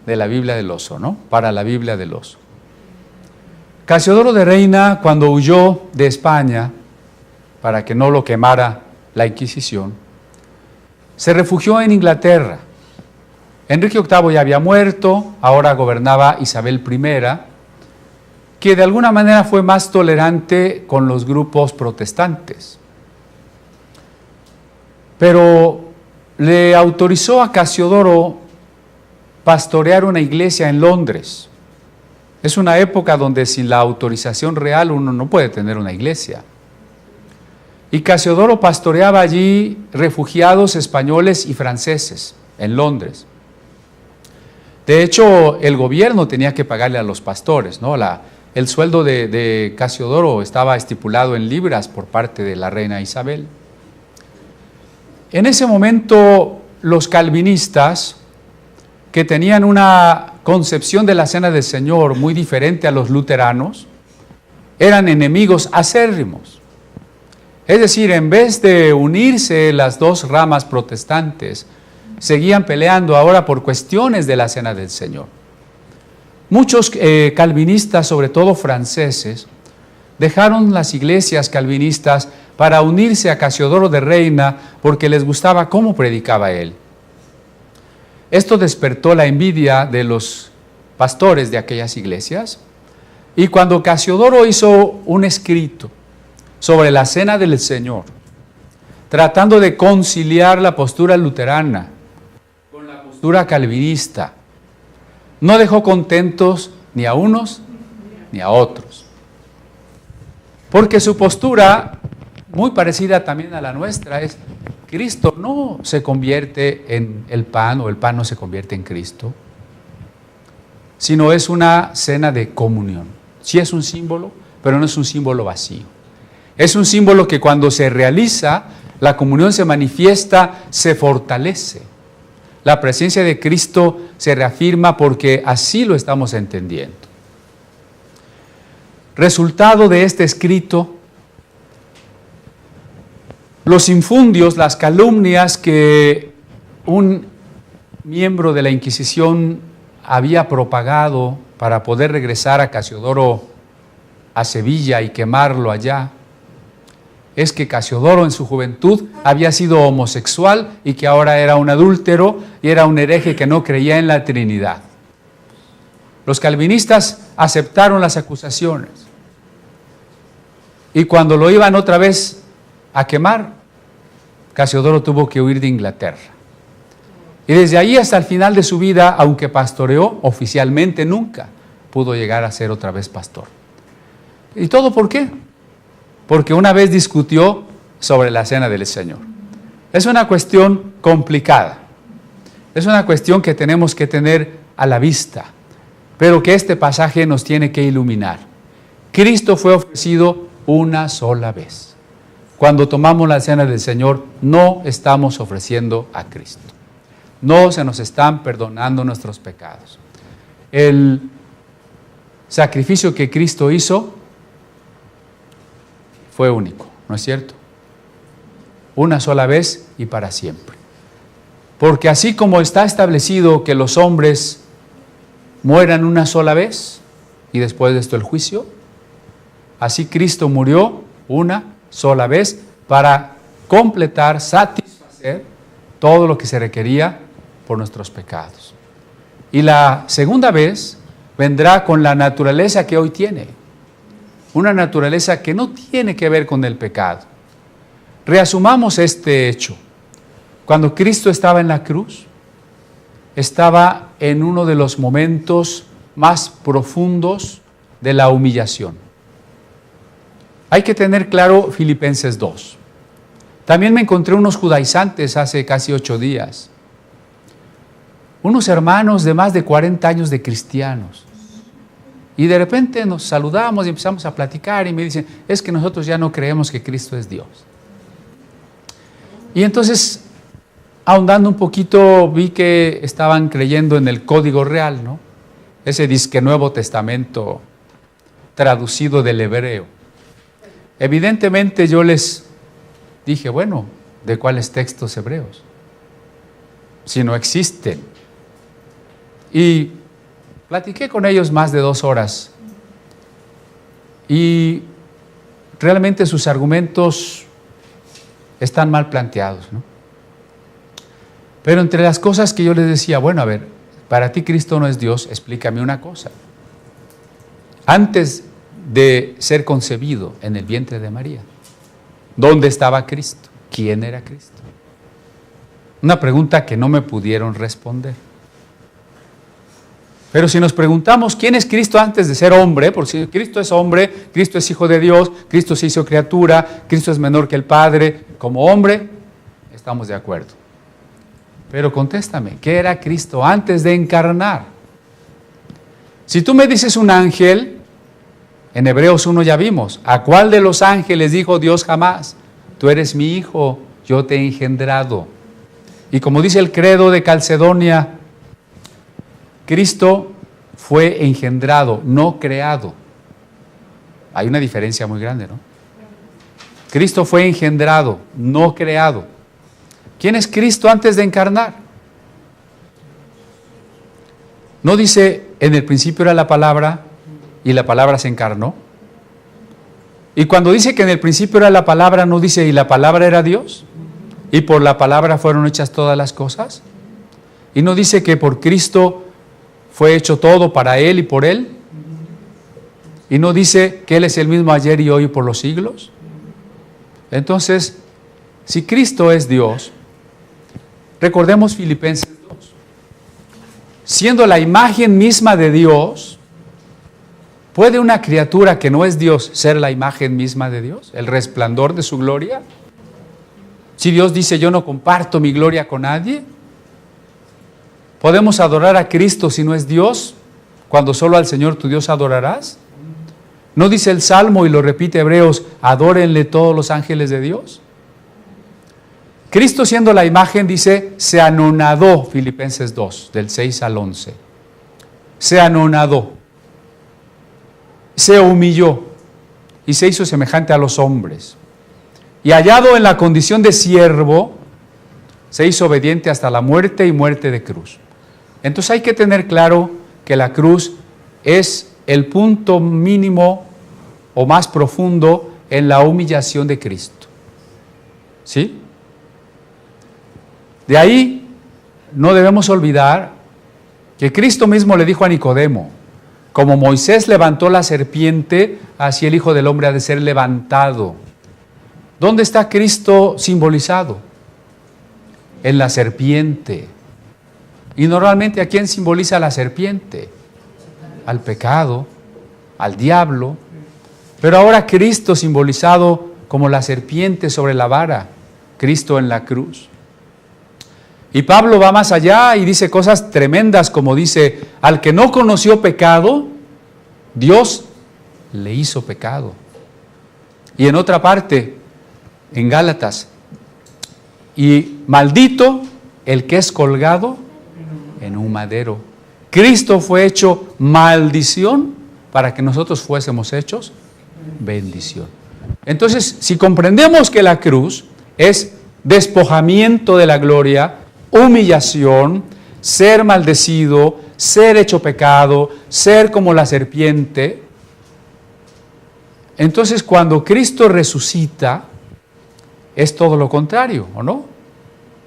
de la Biblia del Oso, ¿no? Para la Biblia del Oso. Casiodoro de Reina, cuando huyó de España, para que no lo quemara la Inquisición, se refugió en Inglaterra. Enrique VIII ya había muerto, ahora gobernaba Isabel I, que de alguna manera fue más tolerante con los grupos protestantes. Pero le autorizó a Casiodoro pastorear una iglesia en Londres. Es una época donde sin la autorización real uno no puede tener una iglesia. Y Casiodoro pastoreaba allí refugiados españoles y franceses en Londres. De hecho, el gobierno tenía que pagarle a los pastores, ¿no? El sueldo de Casiodoro estaba estipulado en libras por parte de la reina Isabel. En ese momento, los calvinistas, que tenían una concepción de la Cena del Señor muy diferente a los luteranos, eran enemigos acérrimos. Es decir, en vez de unirse las dos ramas protestantes, seguían peleando ahora por cuestiones de la Cena del Señor. Muchos calvinistas, sobre todo franceses, dejaron las iglesias calvinistas para unirse a Casiodoro de Reina porque les gustaba cómo predicaba él. Esto despertó la envidia de los pastores de aquellas iglesias, y cuando Casiodoro hizo un escrito sobre la Cena del Señor, tratando de conciliar la postura luterana con la postura calvinista, no dejó contentos ni a unos ni a otros, porque su postura, muy parecida también a la nuestra, es: Cristo no se convierte en el pan, o el pan no se convierte en Cristo, sino es una cena de comunión. Sí es un símbolo, pero no es un símbolo vacío. Es un símbolo que cuando se realiza, la comunión se manifiesta, se fortalece. La presencia de Cristo se reafirma porque así lo estamos entendiendo. Resultado de este escrito: los infundios, las calumnias que un miembro de la Inquisición había propagado para poder regresar a Casiodoro a Sevilla y quemarlo allá, es que Casiodoro en su juventud había sido homosexual y que ahora era un adúltero y era un hereje que no creía en la Trinidad. Los calvinistas aceptaron las acusaciones, y cuando lo iban otra vez a quemar, Casiodoro tuvo que huir de Inglaterra. Y desde ahí hasta el final de su vida, aunque pastoreó, oficialmente nunca pudo llegar a ser otra vez pastor. ¿Y todo por qué? Porque una vez discutió sobre la Cena del Señor. Es una cuestión complicada, es una cuestión que tenemos que tener a la vista, pero que este pasaje nos tiene que iluminar. Cristo fue ofrecido una sola vez. Cuando tomamos la Cena del Señor, no estamos ofreciendo a Cristo. No se nos están perdonando nuestros pecados. El sacrificio que Cristo hizo fue único, ¿no es cierto? Una sola vez y para siempre. Porque así como está establecido que los hombres mueran una sola vez y después de esto el juicio, así Cristo murió una sola vez para completar, satisfacer todo lo que se requería por nuestros pecados. Y la segunda vez vendrá con la naturaleza que hoy tiene, una naturaleza que no tiene que ver con el pecado. Reasumamos este hecho. Cuando Cristo estaba en la cruz, estaba en uno de los momentos más profundos de la humillación. Hay que tener claro Filipenses 2. También me encontré unos judaizantes hace casi 8 días. Unos hermanos de más de 40 años de cristianos. Y de repente nos saludamos y empezamos a platicar y me dicen, es que nosotros ya no creemos que Cristo es Dios. Y entonces, ahondando un poquito, vi que estaban creyendo en el código real, ¿no? ese disque Nuevo Testamento traducido del hebreo. Evidentemente yo les dije, bueno, ¿de cuáles textos hebreos? Si no existen. Y platiqué con ellos más de 2 horas. Y realmente sus argumentos están mal planteados, ¿no? Pero entre las cosas que yo les decía, bueno, a ver, para ti Cristo no es Dios, explícame una cosa. Antes de ser concebido en el vientre de María, ¿dónde estaba Cristo? ¿Quién era Cristo? Una pregunta que no me pudieron responder. Pero si nos preguntamos quién es Cristo antes de ser hombre, porque si Cristo es hombre, Cristo es hijo de Dios, Cristo se hizo criatura, Cristo es menor que el Padre, como hombre, estamos de acuerdo. Pero contéstame, ¿qué era Cristo antes de encarnar? Si tú me dices un ángel, en Hebreos 1 ya vimos, ¿a cuál de los ángeles dijo Dios jamás? Tú eres mi hijo, yo te he engendrado. Y como dice el credo de Calcedonia, Cristo fue engendrado, no creado. Hay una diferencia muy grande, ¿no? Cristo fue engendrado, no creado. ¿Quién es Cristo antes de encarnar? ¿No dice, en el principio era la palabra y la palabra se encarnó? Y cuando dice que en el principio era la palabra, ¿no dice, y la palabra era Dios? ¿Y por la palabra fueron hechas todas las cosas? ¿Y no dice que por Cristo fue hecho todo para Él y por Él? ¿Y no dice que Él es el mismo ayer y hoy y por los siglos? Entonces, si Cristo es Dios, recordemos Filipenses 2. Siendo la imagen misma de Dios, ¿puede una criatura que no es Dios ser la imagen misma de Dios? ¿El resplandor de su gloria? Si Dios dice, yo no comparto mi gloria con nadie, ¿podemos adorar a Cristo si no es Dios, cuando solo al Señor tu Dios adorarás? ¿No dice el Salmo, y lo repite Hebreos, adórenle todos los ángeles de Dios? Cristo, siendo la imagen, dice, se anonadó, Filipenses 2, del 6 al 11. Se anonadó, se humilló y se hizo semejante a los hombres. Y hallado en la condición de siervo, se hizo obediente hasta la muerte y muerte de cruz. Entonces hay que tener claro que la cruz es el punto mínimo o más profundo en la humillación de Cristo. ¿Sí? De ahí no debemos olvidar que Cristo mismo le dijo a Nicodemo, como Moisés levantó la serpiente, así el Hijo del Hombre ha de ser levantado. ¿Dónde está Cristo simbolizado? En la serpiente. Y normalmente, ¿a quién simboliza la serpiente? Al pecado, al diablo. Pero ahora Cristo simbolizado como la serpiente sobre la vara, Cristo en la cruz. Y Pablo va más allá y dice cosas tremendas, como dice, al que no conoció pecado, Dios le hizo pecado. Y en otra parte, en Gálatas, y maldito el que es colgado en un madero. Cristo fue hecho maldición para que nosotros fuésemos hechos bendición. Entonces, si comprendemos que la cruz es despojamiento de la gloria, humillación, ser maldecido, ser hecho pecado, ser como la serpiente, entonces cuando Cristo resucita, es todo lo contrario, ¿o no?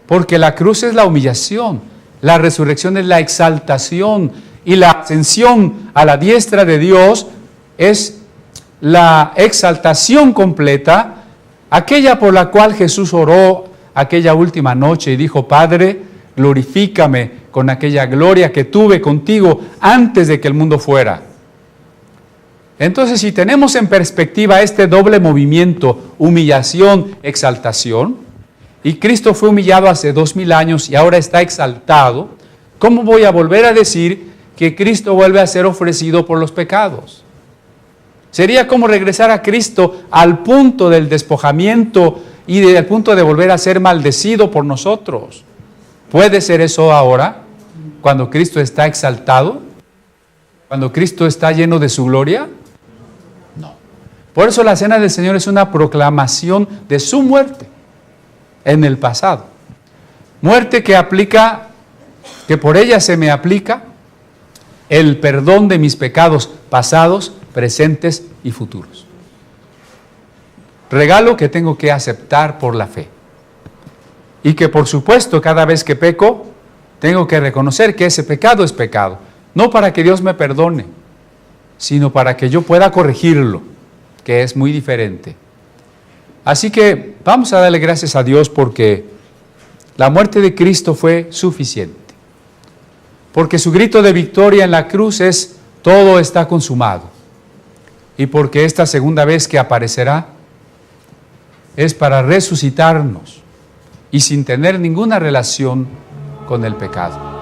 Porque la cruz es la humillación, la resurrección es la exaltación y la ascensión a la diestra de Dios es la exaltación completa, aquella por la cual Jesús oró aquella última noche y dijo, Padre, glorifícame con aquella gloria que tuve contigo antes de que el mundo fuera. Entonces, si tenemos en perspectiva este doble movimiento, humillación, exaltación, y Cristo fue humillado hace 2000 años y ahora está exaltado, ¿cómo voy a volver a decir que Cristo vuelve a ser ofrecido por los pecados? Sería como regresar a Cristo al punto del despojamiento y al punto de volver a ser maldecido por nosotros. ¿Puede ser eso ahora, cuando Cristo está exaltado? cuando Cristo está lleno de su gloria? No. Por eso la cena del Señor es una proclamación de su muerte en el pasado. Muerte que aplica, que por ella se me aplica el perdón de mis pecados pasados, presentes y futuros. Regalo que tengo que aceptar por la fe. Y que por supuesto cada vez que peco, tengo que reconocer que ese pecado es pecado. No para que Dios me perdone, sino para que yo pueda corregirlo, que es muy diferente. Así que vamos a darle gracias a Dios porque la muerte de Cristo fue suficiente. Porque su grito de victoria en la cruz es: todo está consumado. Y porque esta segunda vez que aparecerá es para resucitarnos y sin tener ninguna relación con el pecado.